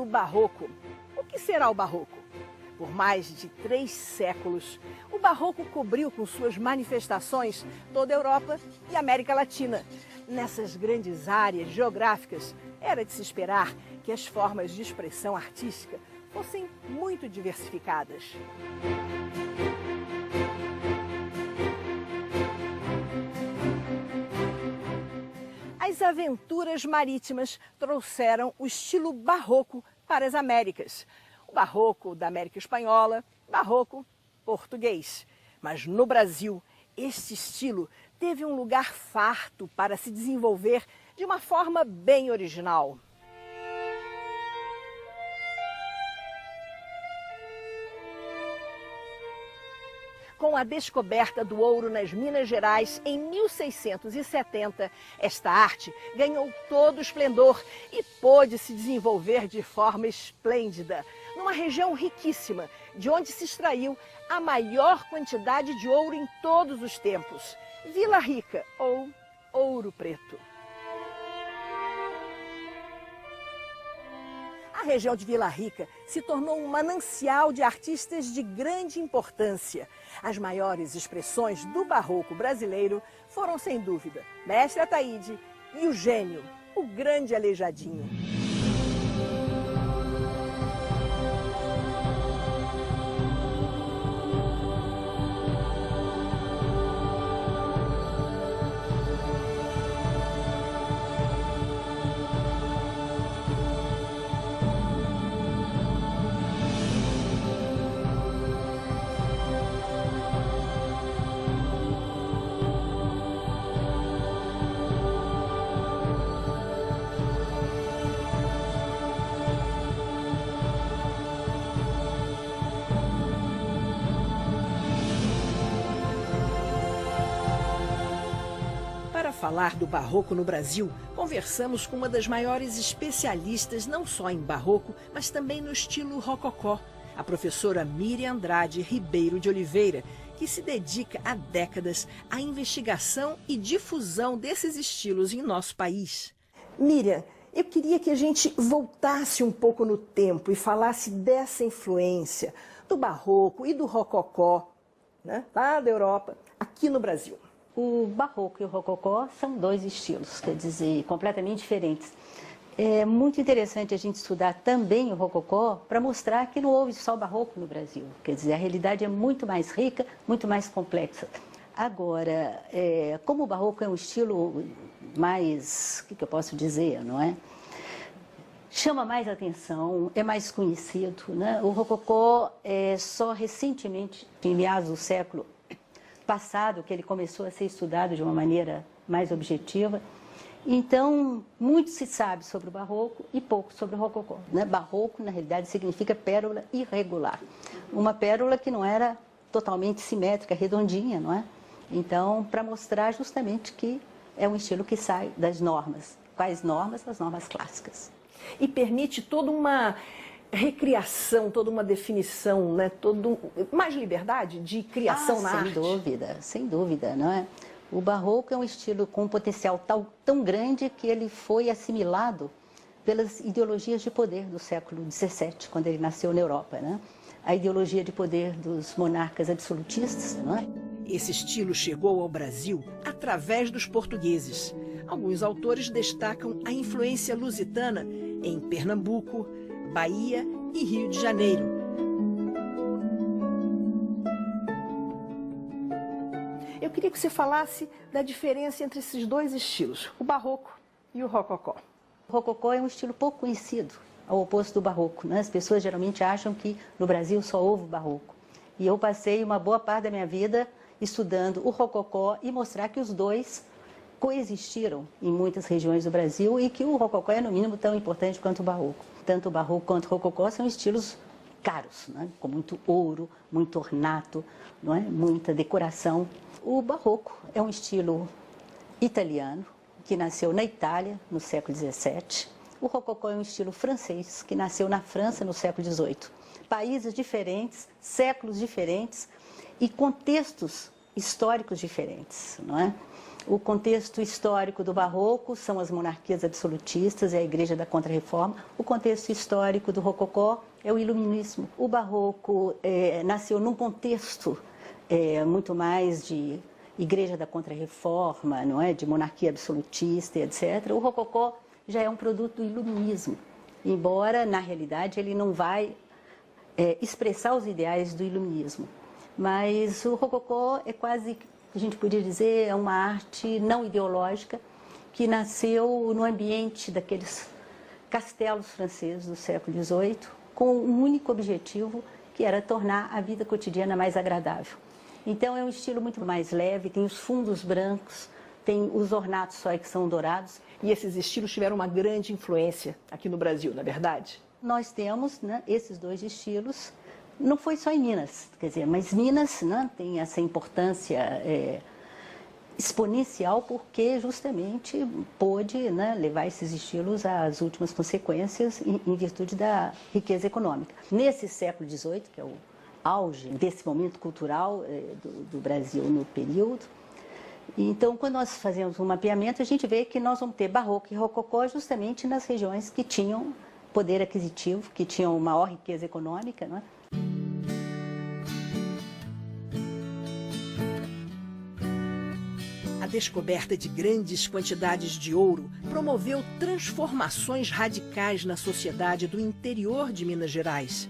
barroco. O que será o barroco? Por mais de 3 séculos, o barroco cobriu com suas manifestações toda a Europa e América Latina. Nessas grandes áreas geográficas, era de se esperar que as formas de expressão artística fossem muito diversificadas. As aventuras marítimas trouxeram o estilo barroco para as Américas. O barroco da América Espanhola, barroco português. Mas no Brasil, este estilo teve um lugar farto para se desenvolver de uma forma bem original. Com a descoberta do ouro nas Minas Gerais em 1670, esta arte ganhou todo o esplendor e pôde se desenvolver de forma esplêndida, numa região riquíssima, de onde se extraiu a maior quantidade de ouro em todos os tempos, Vila Rica ou Ouro Preto. A região de Vila Rica se tornou um manancial de artistas de grande importância. As maiores expressões do barroco brasileiro foram, sem dúvida, Mestre Ataíde e o gênio, o grande Aleijadinho. Para falar do barroco no Brasil, conversamos com uma das maiores especialistas não só em barroco, mas também no estilo rococó, a professora Miriam Andrade Ribeiro de Oliveira, que se dedica há décadas à investigação e difusão desses estilos em nosso país. Miriam, eu queria que a gente voltasse um pouco no tempo e falasse dessa influência do barroco e do rococó, né, lá da Europa, aqui no Brasil. O barroco e o rococó são 2 estilos, quer dizer, completamente diferentes. É muito interessante a gente estudar também o rococó para mostrar que não houve só barroco no Brasil. Quer dizer, a realidade é muito mais rica, muito mais complexa. Agora, como o barroco é um estilo mais, o que eu posso dizer, não é? Chama mais atenção, é mais conhecido, né? O rococó só recentemente, em meados do século passado, que ele começou a ser estudado de uma maneira mais objetiva. Então, muito se sabe sobre o barroco e pouco sobre o rococó, né? Barroco, na realidade, significa pérola irregular. Uma pérola que não era totalmente simétrica, redondinha, não é? Então, para mostrar justamente que é um estilo que sai das normas. Quais normas? As normas clássicas. E permite toda uma recriação, toda uma definição, né? Mais liberdade de criação na arte. Sem dúvida, não é? O barroco é um estilo com um potencial tão grande que ele foi assimilado pelas ideologias de poder do século XVII, quando ele nasceu na Europa, né? A ideologia de poder dos monarcas absolutistas, não é? Esse estilo chegou ao Brasil através dos portugueses. Alguns autores destacam a influência lusitana em Pernambuco, Bahia e Rio de Janeiro. Eu queria que você falasse da diferença entre esses 2 estilos, o barroco e o rococó. O rococó é um estilo pouco conhecido, ao oposto do barroco, né? As pessoas geralmente acham que no Brasil só houve barroco. E eu passei uma boa parte da minha vida estudando o rococó e mostrar que os 2 coexistiram em muitas regiões do Brasil e que o rococó é, no mínimo, tão importante quanto o barroco. Tanto o barroco quanto o rococó são estilos caros, né? Com muito ouro, muito ornato, não é? Muita decoração. O barroco é um estilo italiano, que nasceu na Itália, no século XVII. O rococó é um estilo francês, que nasceu na França, no século XVIII. Países diferentes, séculos diferentes e contextos históricos diferentes, não é? O contexto histórico do Barroco são as monarquias absolutistas e a Igreja da Contra-Reforma. O contexto histórico do Rococó é o Iluminismo. O Barroco nasceu num contexto muito mais de Igreja da Contra-Reforma, não é? De monarquia absolutista, etc. O Rococó já é um produto do Iluminismo, embora, na realidade, ele não vai expressar os ideais do Iluminismo. Mas o Rococó é quase, a gente podia dizer, é uma arte não ideológica que nasceu no ambiente daqueles castelos franceses do século XVIII, com um único objetivo, que era tornar a vida cotidiana mais agradável. Então é um estilo muito mais leve, tem os fundos brancos, tem os ornatos só que são dourados. E esses estilos tiveram uma grande influência aqui no Brasil, não é verdade? Nós temos, né, esses dois estilos, não foi só em Minas, quer dizer, mas Minas, né, tem essa importância exponencial porque justamente pôde, né, levar esses estilos às últimas consequências em virtude da riqueza econômica. Nesse século XVIII, que é o auge desse momento cultural do Brasil no período, então, quando nós fazemos um mapeamento, a gente vê que nós vamos ter Barroco e Rococó justamente nas regiões que tinham poder aquisitivo, que tinham maior riqueza econômica, não é? A descoberta de grandes quantidades de ouro promoveu transformações radicais na sociedade do interior de Minas Gerais.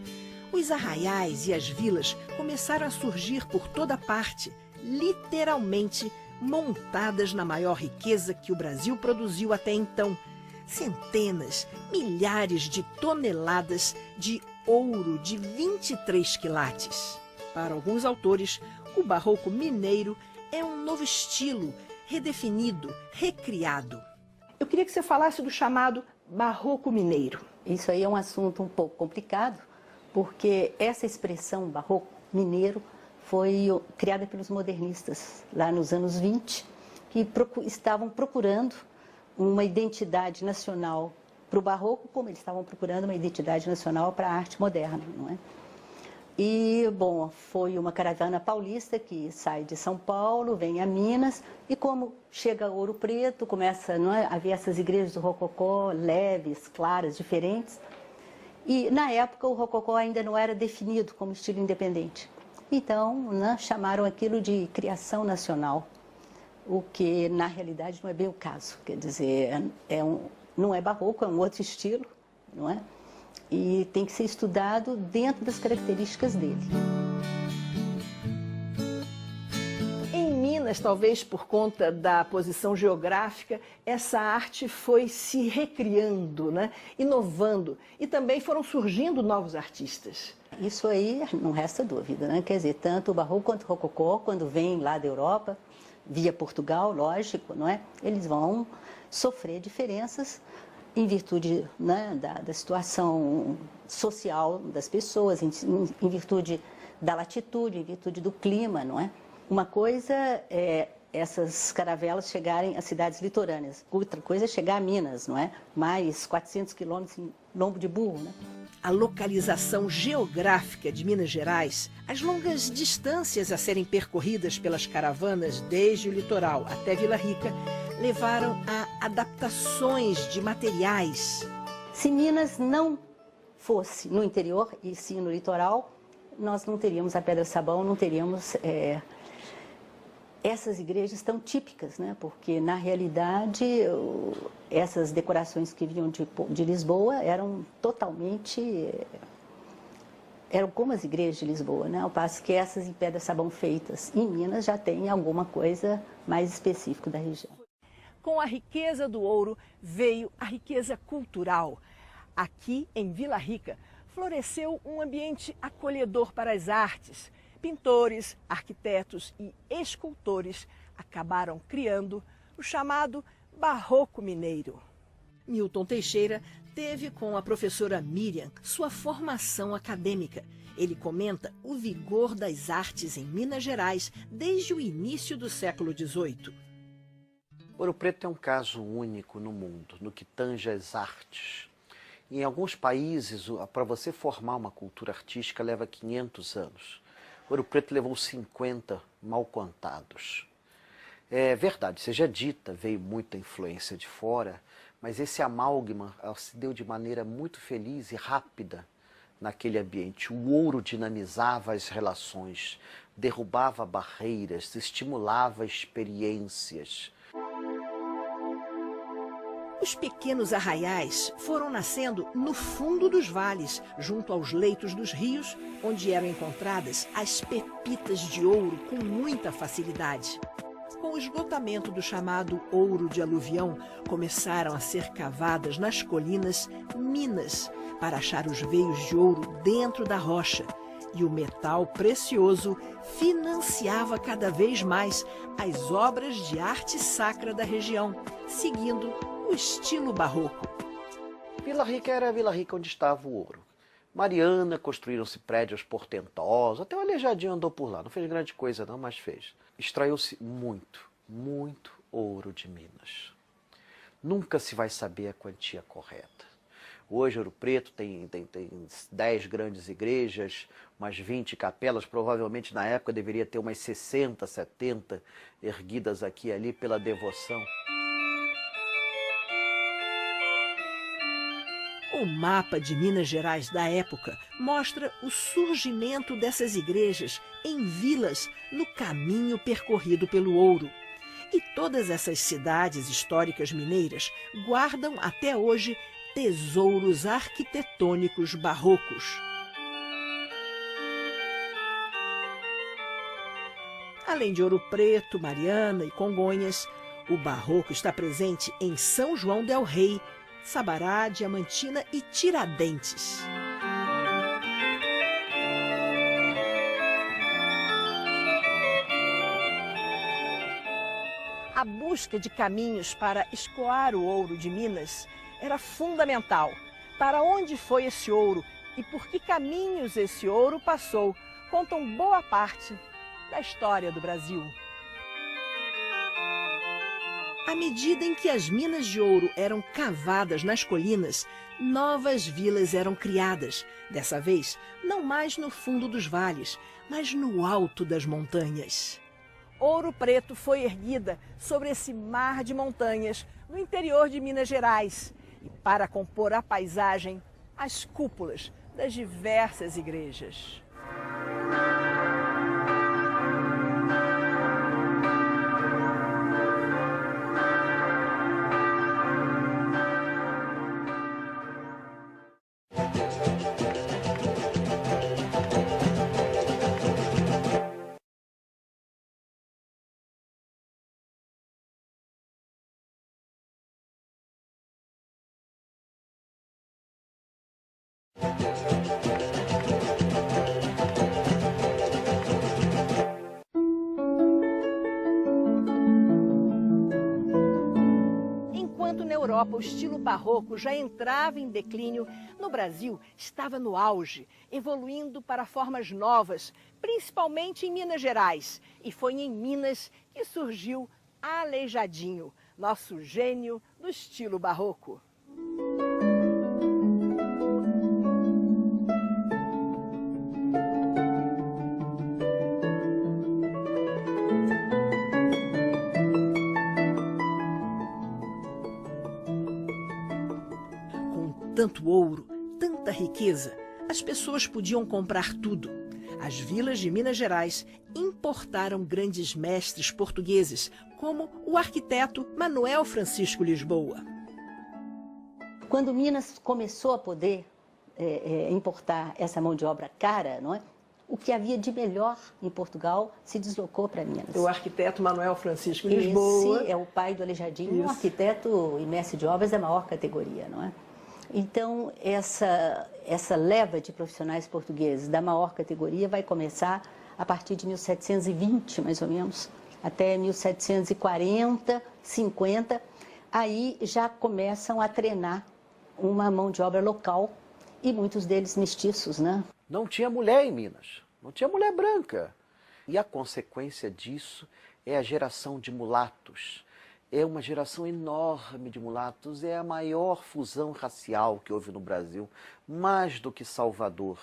Os arraiais e as vilas começaram a surgir por toda parte, literalmente montadas na maior riqueza que o Brasil produziu até então. Centenas, milhares de toneladas de ouro de 23 quilates. Para alguns autores, o barroco mineiro é um novo estilo, redefinido, recriado. Eu queria que você falasse do chamado barroco mineiro. Isso aí é um assunto um pouco complicado, porque essa expressão barroco mineiro foi criada pelos modernistas lá nos anos 20, que estavam procurando uma identidade nacional para o barroco, como eles estavam procurando uma identidade nacional para a arte moderna, não é? E, bom, foi uma caravana paulista que sai de São Paulo, vem a Minas, e como chega a Ouro Preto, começa, não é, a ver essas igrejas do Rococó leves, claras, diferentes. E, na época, o Rococó ainda não era definido como estilo independente. Então, né, chamaram aquilo de criação nacional, o que, na realidade, não é bem o caso. Quer dizer, não é barroco, é um outro estilo, não é? E tem que ser estudado dentro das características dele. Em Minas, talvez por conta da posição geográfica, essa arte foi se recriando, né? Inovando, e também foram surgindo novos artistas. Isso aí não resta dúvida, né? Quer dizer, tanto o barroco quanto o rococó, quando vêm lá da Europa, via Portugal, lógico, não é? Eles vão sofrer diferenças em virtude, né, da situação social das pessoas, em virtude da latitude, em virtude do clima, não é? Uma coisa é essas caravelas chegarem às cidades litorâneas, outra coisa é chegar a Minas, não é? Mais 400 quilômetros em lombo de burro, né? A localização geográfica de Minas Gerais, as longas distâncias a serem percorridas pelas caravanas desde o litoral até Vila Rica, levaram a adaptações de materiais. Se Minas não fosse no interior e sim no litoral, nós não teríamos a pedra-sabão, não teríamos essas igrejas tão típicas, né? Porque, na realidade, essas decorações que vinham de Lisboa eram totalmente... eram como as igrejas de Lisboa, né? Ao passo que essas em pedra-sabão feitas em Minas já tem alguma coisa mais específica da região. Com a riqueza do ouro veio a riqueza cultural. Aqui, em Vila Rica, floresceu um ambiente acolhedor para as artes. Pintores, arquitetos e escultores acabaram criando o chamado barroco mineiro. Milton Teixeira teve com a professora Miriam sua formação acadêmica. Ele comenta o vigor das artes em Minas Gerais desde o início do século XVIII. Ouro Preto é um caso único no mundo, no que tange às artes. Em alguns países, para você formar uma cultura artística leva 500 anos. Ouro Preto levou 50 mal contados. É verdade, seja dita, veio muita influência de fora, mas esse amálgama se deu de maneira muito feliz e rápida naquele ambiente. O ouro dinamizava as relações, derrubava barreiras, estimulava experiências. Os pequenos arraiais foram nascendo no fundo dos vales, junto aos leitos dos rios, onde eram encontradas as pepitas de ouro com muita facilidade. Com o esgotamento do chamado ouro de aluvião, começaram a ser cavadas nas colinas minas para achar os veios de ouro dentro da rocha. E o metal precioso financiava cada vez mais as obras de arte sacra da região, seguindo o estilo barroco. Vila Rica era a Vila Rica onde estava o ouro. Mariana, construíram-se prédios portentosos, até o Aleijadinho andou por lá, não fez grande coisa não, mas fez. Extraiu-se muito, muito ouro de Minas. Nunca se vai saber a quantia correta. Hoje Ouro Preto tem 10 grandes igrejas, umas 20 capelas, provavelmente na época deveria ter umas 60, 70 erguidas aqui e ali pela devoção. O mapa de Minas Gerais da época mostra o surgimento dessas igrejas em vilas no caminho percorrido pelo ouro. E todas essas cidades históricas mineiras guardam até hoje tesouros arquitetônicos barrocos. Além de Ouro Preto, Mariana e Congonhas, o barroco está presente em São João del Rei, Sabará, Diamantina e Tiradentes. A busca de caminhos para escoar o ouro de Minas era fundamental. Para onde foi esse ouro e por que caminhos esse ouro passou, contam boa parte da história do Brasil. À medida em que as minas de ouro eram cavadas nas colinas, novas vilas eram criadas. Dessa vez, não mais no fundo dos vales, mas no alto das montanhas. Ouro Preto foi erguida sobre esse mar de montanhas no interior de Minas Gerais. E para compor a paisagem, as cúpulas das diversas igrejas. Enquanto na Europa o estilo barroco já entrava em declínio, no Brasil estava no auge, evoluindo para formas novas, principalmente em Minas Gerais. E foi em Minas que surgiu Aleijadinho, nosso gênio do estilo barroco. Tanto ouro, tanta riqueza, as pessoas podiam comprar tudo. As vilas de Minas Gerais importaram grandes mestres portugueses, como o arquiteto Manuel Francisco Lisboa. Quando Minas começou a poder importar essa mão de obra cara, não é? O que havia de melhor em Portugal se deslocou para Minas. O arquiteto Manuel Francisco Lisboa. Esse é o pai do Aleijadinho, um arquiteto e mestre de obras da maior categoria, não é? Então, essa leva de profissionais portugueses da maior categoria vai começar a partir de 1720, mais ou menos, até 1740, 50. Aí já começam a treinar uma mão de obra local e muitos deles mestiços, né? Não tinha mulher em Minas, não tinha mulher branca. E a consequência disso é a geração de mulatos. É uma geração enorme de mulatos, é a maior fusão racial que houve no Brasil, mais do que Salvador.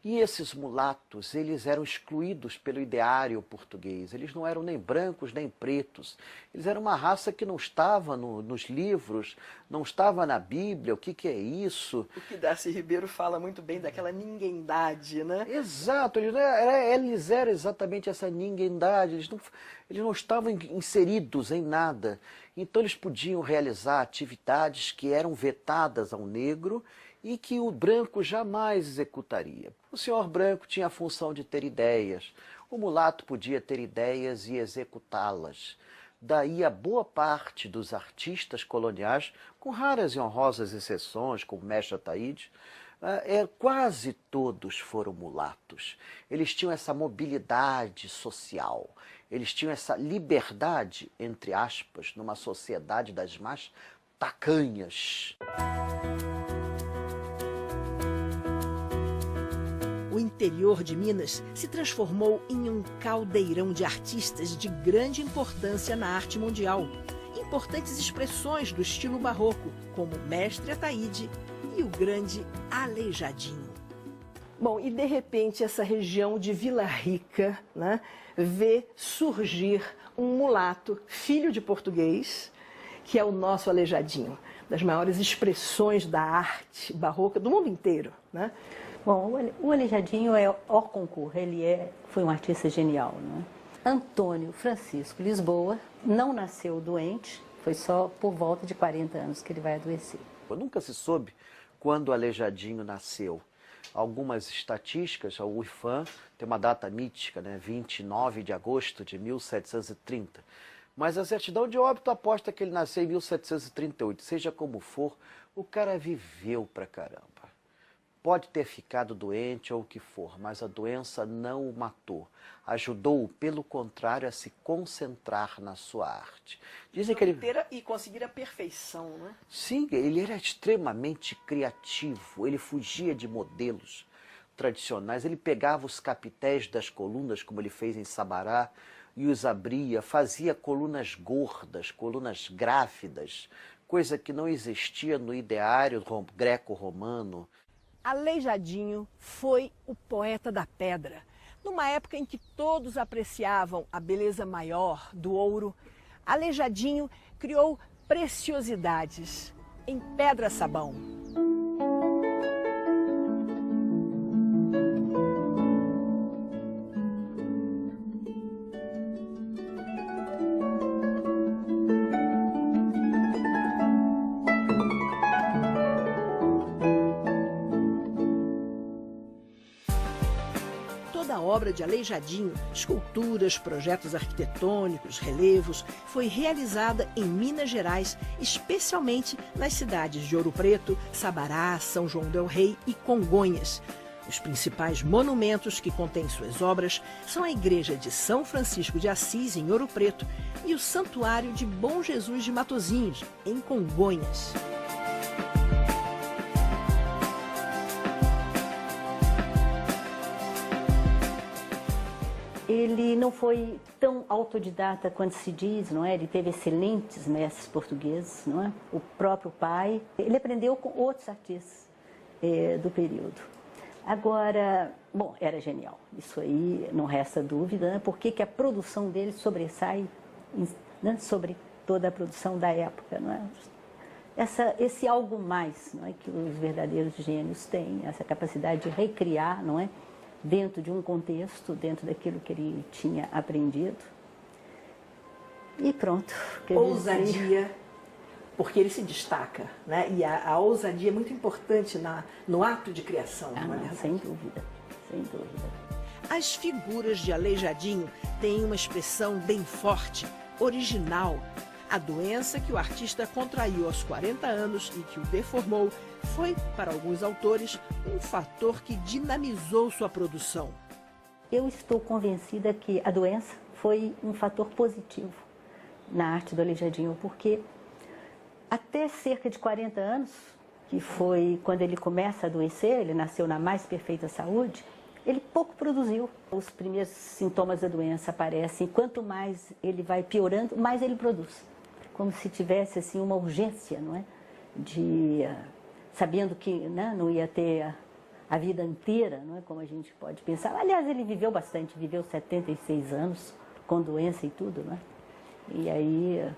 E esses mulatos, eles eram excluídos pelo ideário português. Eles não eram nem brancos, nem pretos. Eles eram uma raça que não estava nos livros, não estava na Bíblia. O que é isso? O que Darcy Ribeiro fala muito bem daquela ninguém-dade, né? Exato, eles eram exatamente essa ninguém-dade. Eles não estavam inseridos em nada. Então eles podiam realizar atividades que eram vetadas ao negro e que o branco jamais executaria. O senhor branco tinha a função de ter ideias, o mulato podia ter ideias e executá-las. Daí a boa parte dos artistas coloniais, com raras e honrosas exceções, como Mestre Ataíde, quase todos foram mulatos. Eles tinham essa mobilidade social, eles tinham essa liberdade, entre aspas, numa sociedade das mais tacanhas. O interior de Minas se transformou em um caldeirão de artistas de grande importância na arte mundial. Importantes expressões do estilo barroco, como Mestre Ataíde e o grande Aleijadinho. Bom, e de repente essa região de Vila Rica, né, vê surgir um mulato, filho de português, que é o nosso Aleijadinho, das maiores expressões da arte barroca do mundo inteiro, né? Bom, o Aleijadinho é hors concours, foi um artista genial, né? Antônio Francisco Lisboa não nasceu doente, foi só por volta de 40 anos que ele vai adoecer. Nunca se soube quando o Aleijadinho nasceu. Algumas estatísticas, o IFAM tem uma data mítica, né, 29 de agosto de 1730. Mas a certidão de óbito aposta que ele nasceu em 1738. Seja como for, o cara viveu pra caramba. Pode ter ficado doente ou o que for, mas a doença não o matou. Ajudou-o, pelo contrário, a se concentrar na sua arte. Dizem que ele... E conseguir a perfeição, né? Sim, ele era extremamente criativo, ele fugia de modelos tradicionais, ele pegava os capitéis das colunas, como ele fez em Sabará, e os abria, fazia colunas gordas, colunas grávidas, coisa que não existia no ideário greco-romano. Aleijadinho foi o poeta da pedra. Numa época em que todos apreciavam a beleza maior do ouro, Aleijadinho criou preciosidades em pedra-sabão. A obra de Aleijadinho, esculturas, projetos arquitetônicos, relevos, foi realizada em Minas Gerais, especialmente nas cidades de Ouro Preto, Sabará, São João del Rei e Congonhas. Os principais monumentos que contêm suas obras são a Igreja de São Francisco de Assis, em Ouro Preto, e o Santuário de Bom Jesus de Matozinhos, em Congonhas. Ele não foi tão autodidata quanto se diz, não é? Ele teve excelentes mestres portugueses, não é? O próprio pai. Ele aprendeu com outros artistas do período. Agora, bom, era genial. Isso aí não resta dúvida, né? Por que a produção dele sobressai, né, sobre toda a produção da época, não é? Esse algo mais, não é, que os verdadeiros gênios têm, essa capacidade de recriar, não é? Dentro de um contexto, dentro daquilo que ele tinha aprendido. E pronto. Ousadia, porque ele se destaca, né? E a ousadia é muito importante no ato de criação. Ah, não, sem dúvida, sem dúvida. As figuras de Aleijadinho têm uma expressão bem forte, original. A doença que o artista contraiu aos 40 anos e que o deformou foi, para alguns autores, um fator que dinamizou sua produção. Eu estou convencida que a doença foi um fator positivo na arte do Aleijadinho, porque até cerca de 40 anos, que foi quando ele começa a adoecer, ele nasceu na mais perfeita saúde, ele pouco produziu. Os primeiros sintomas da doença aparecem, quanto mais ele vai piorando, mais ele produz. Como se tivesse assim uma urgência, não é? Sabendo que, né, não ia ter a vida inteira, não é como a gente pode pensar. Aliás, ele viveu bastante, viveu 76 anos, com doença e tudo, não é? E aí...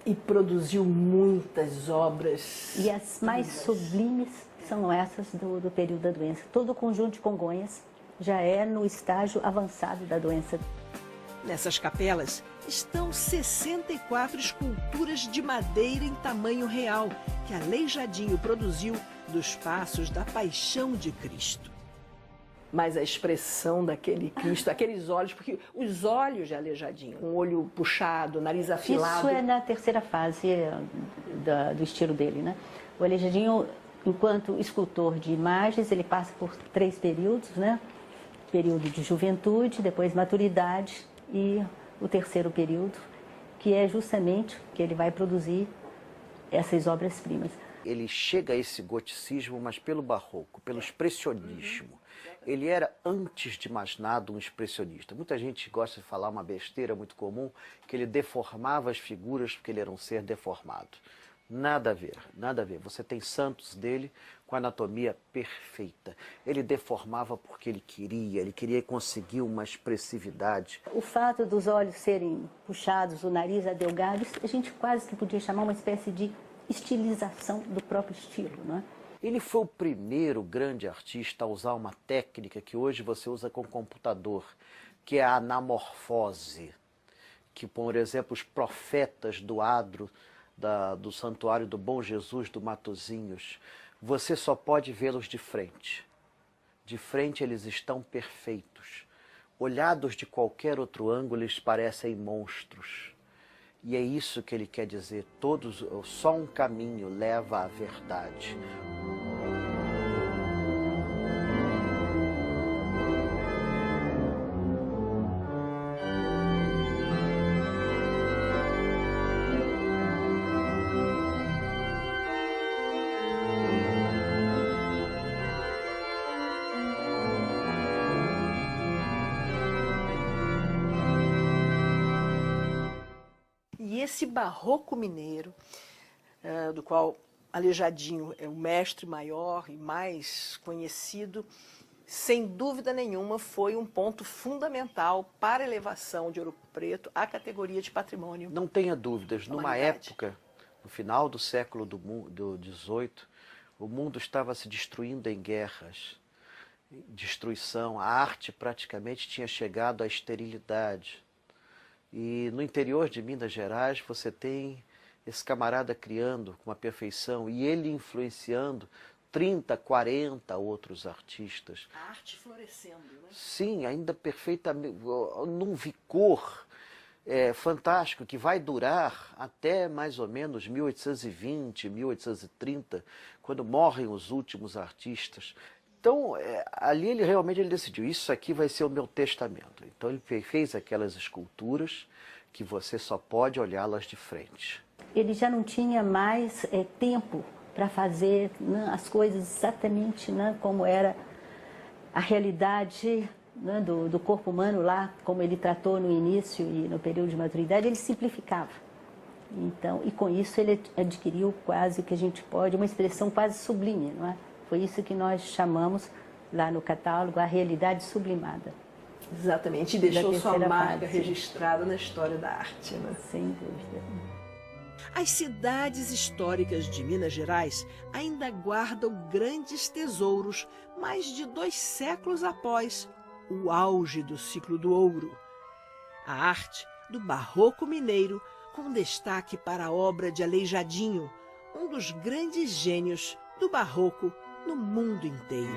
E produziu muitas obras. E as mais sublimes são essas do período da doença. Todo o conjunto de Congonhas já é no estágio avançado da doença. Nessas capelas estão 64 esculturas de madeira em tamanho real que Aleijadinho produziu dos passos da Paixão de Cristo. Mas a expressão daquele Cristo, aqueles olhos, porque os olhos de Aleijadinho, um olho puxado, nariz afilado... Isso é na terceira fase do estilo dele, né? O Aleijadinho, enquanto escultor de imagens, ele passa por 3 períodos, né? Período de juventude, depois maturidade e o terceiro período, que é justamente que ele vai produzir essas obras-primas. Ele chega a esse goticismo, mas pelo barroco, pelo expressionismo. Ele era, antes de mais nada, um expressionista. Muita gente gosta de falar uma besteira muito comum, que ele deformava as figuras porque ele era um ser deformado. Nada a ver, nada a ver. Você tem santos dele com anatomia perfeita. Ele deformava porque ele queria conseguir uma expressividade. O fato dos olhos serem puxados, o nariz adelgado, a gente quase que podia chamar uma espécie de estilização do próprio estilo, não é? Ele foi o primeiro grande artista a usar uma técnica que hoje você usa com computador, que é a anamorfose, que, por exemplo, os profetas do adro do Santuário do Bom Jesus do Matozinhos, você só pode vê-los de frente. De frente eles estão perfeitos. Olhados de qualquer outro ângulo, eles parecem monstros. E é isso que ele quer dizer, só um caminho leva à verdade. E esse barroco mineiro, do qual Aleijadinho é o mestre maior e mais conhecido, sem dúvida nenhuma foi um ponto fundamental para a elevação de Ouro Preto à categoria de patrimônio. Não tenha dúvidas, numa época, no final do século do XVIII, o mundo estava se destruindo em guerras, destruição, a arte praticamente tinha chegado à esterilidade. E no interior de Minas Gerais você tem esse camarada criando com uma perfeição e ele influenciando 30, 40 outros artistas. A arte florescendo, né? Sim, ainda perfeitamente, num vigor fantástico que vai durar até mais ou menos 1820, 1830, quando morrem os últimos artistas. Então, ali ele realmente decidiu, isso aqui vai ser o meu testamento. Então ele fez aquelas esculturas que você só pode olhá-las de frente. Ele já não tinha mais tempo para fazer as coisas exatamente como era a realidade do corpo humano lá, como ele tratou no início e no período de maturidade, ele simplificava. Então, e com isso ele adquiriu quase o que a gente pode, uma expressão quase sublime, não é? Foi isso que nós chamamos lá no catálogo a realidade sublimada. Exatamente, e deixou sua marca registrada na história da arte, né? Sem dúvida. As cidades históricas de Minas Gerais ainda guardam grandes tesouros mais de 2 séculos após o auge do ciclo do ouro. A arte do barroco mineiro, com destaque para a obra de Aleijadinho, um dos grandes gênios do barroco no mundo inteiro.